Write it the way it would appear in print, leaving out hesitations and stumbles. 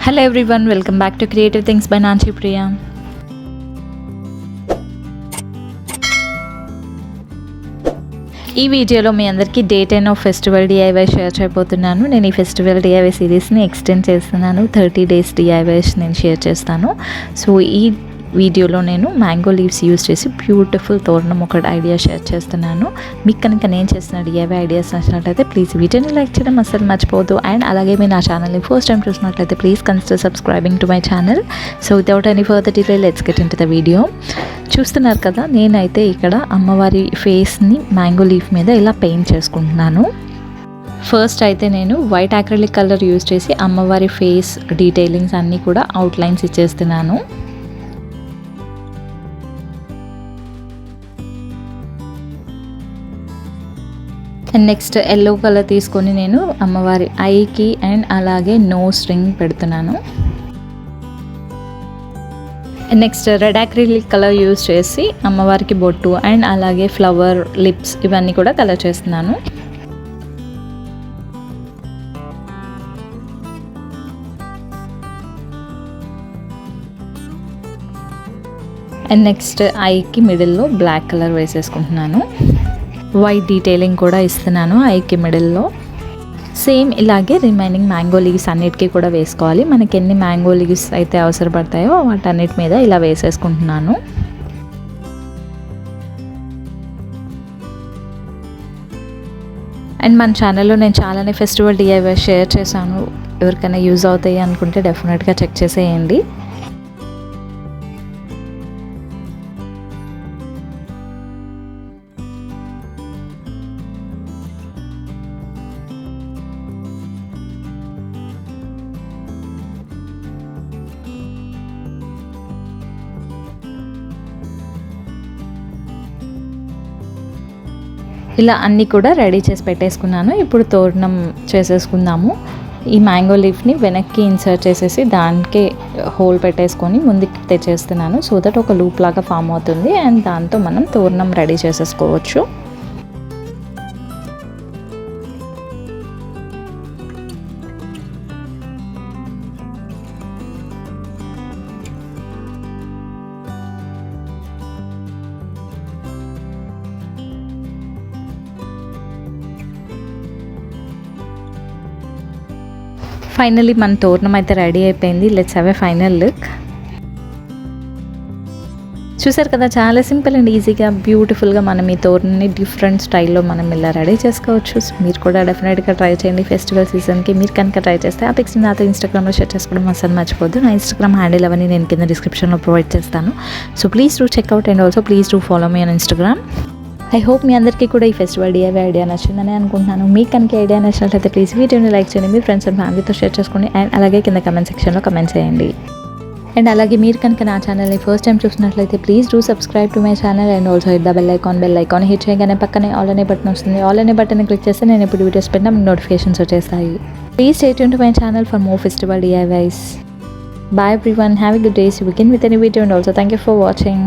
Hello everyone, welcome back to Creative Things by Nanchi Priya. ఈ వీడియోలో మీ అందరికీ day 10 of festival DIY share చేయబోతున్నాను. నేను ఈ ఫెస్టివల్ డిఐవై సిరీస్ని ఎక్స్టెండ్ చేస్తున్నాను. 30 days డిఐవైస్ నేను షేర్ చేస్తాను. సో ఈ వీడియోలో నేను మ్యాంగో లీవ్స్ యూస్ చేసి బ్యూటిఫుల్ తోరణం ఒక ఐడియా షేర్ చేస్తున్నాను. మీకు కనుక నేను చేసిన డిఐవై ఐడియాస్ నచ్చినట్లయితే ప్లీజ్ వీడియోని లైక్ చేయడం అస్సలు మర్చిపోవద్దు. అండ్ అలాగే మీరు నా ఛానల్ని ఫస్ట్ టైం చూసినట్లయితే please consider subscribing to my channel. So without any further delay let's get into the video. చూస్తున్నారు కదా, నేనైతే ఇక్కడ అమ్మవారి ఫేస్ని మ్యాంగో లీఫ్ మీద ఇలా పెయింట్ చేసుకుంటున్నాను. ఫస్ట్ అయితే నేను వైట్ అక్రిలిక్ కలర్ యూస్ చేసి అమ్మవారి ఫేస్ డీటెయిలింగ్స్ అన్నీ కూడా అవుట్లైన్స్ ఇచ్చేస్తున్నాను. అండ్ నెక్స్ట్ ఎల్లో కలర్ తీసుకొని నేను అమ్మవారి ఐకి అండ్ అలాగే నోస్ రింగ్ పెడుతున్నాను. Next red acrylic colour use చేసి అమ్మవారికి బొట్టు అండ్ అలాగే ఫ్లవర్ లిప్స్ ఇవన్నీ కూడా కలర్ చేస్తున్నాను. అండ్ నెక్స్ట్ ఐకి మిడిల్లో బ్లాక్ కలర్ వేసేసుకుంటున్నాను. వైట్ డీటెయిలింగ్ కూడా ఇస్తున్నాను ఐకి మిడిల్లో. సేమ్ ఇలాగే రిమైనింగ్ మ్యాంగో లీవ్స్ అన్నిటికీ కూడా వేసుకోవాలి. మనకి ఎన్ని మ్యాంగో లీవ్స్ అయితే అవసరపడతాయో వాటన్నిటి మీద ఇలా వేసేసుకుంటున్నాను. అండ్ మన ఛానల్లో నేను చాలానే ఫెస్టివల్ డిఐవై షేర్ చేశాను. ఎవరికైనా యూజ్ అవుతాయి అనుకుంటే డెఫినెట్గా చెక్ చేసేయండి. ఇలా అన్నీ కూడా రెడీ చేసి పెట్టేసుకున్నాను. ఇప్పుడు తోరణం చేసేసుకుందాము. ఈ మ్యాంగో లీఫ్ని వెనక్కి ఇన్సర్ట్ చేసేసి దానికే హోల్ పెట్టేసుకొని ముందుకు తెచ్చేస్తున్నాను. సో దట్ ఒక లూప్ లాగా ఫామ్ అవుతుంది అండ్ దాంతో మనం తోరణం రెడీ చేసేసుకోవచ్చు. ఫైనల్లీ మన తోరణం అయితే రెడీ అయిపోయింది. Let's have a final look. చూసారు కదా, చాలా సింపుల్ అండ్ ఈజీగా బ్యూటిఫుల్గా మనం ఈ తోరణాన్ని డిఫరెంట్ స్టైల్లో మనం ఇలా రెడీ చేసుకోవచ్చు. మీరు కూడా డెఫినెట్గా ట్రై చేయండి ఫెస్టివల్ సీజన్కి. మీరు కనుక ట్రై చేస్తే ఆ పిక్స్ని నాతో ఇన్స్టాగ్రామ్లో షేర్ చేసుకోవడం అసలు మర్చిపోద్దు. నా ఇన్స్టాగ్రామ్ హ్యాండిల్ అవన్నీ నేను కింద డిస్క్రిప్షన్లో ప్రొవైడ్ చేస్తాను. So please do check out and also please do follow me on Instagram. I hope మీ అందరికీ కూడా ఈ ఫెస్టివల్ డిఐవై ఐడియా నచ్చిందని అనుకుంటున్నాను. మీకు కనుక ఐడియా నచ్చినట్లయితే ప్లీజ్ వీడియోని లైక్ చేయండి, మీ ఫ్రెండ్స్ అండ్ ఫ్యామిలీతో షేర్ చేసుకోండి అండ్ అలాగే కింద కమెంట్ సెక్షన్లో కమెంట్ చేయండి. అండ్ అలాగే మీరు కనుక నా ఛానల్ని ఫస్ట్ టైం చూసినట్లయితే please do subscribe to my channel and also hit the bell icon hit చేయగానే పక్కనే ఆల్ అనే బటన్ వస్తుంది. ఆల్ అనే బటన్ క్లిక్ చేస్తే నేను ఇప్పుడు వీడియోస్ పెట్టినా మీకు నోటిఫికేషన్స్ వచ్చేస్తాయి. Please stay tune to my channel for more festival DIYs. Bye everyone, have a good day. See you again with any video and also thank you for watching.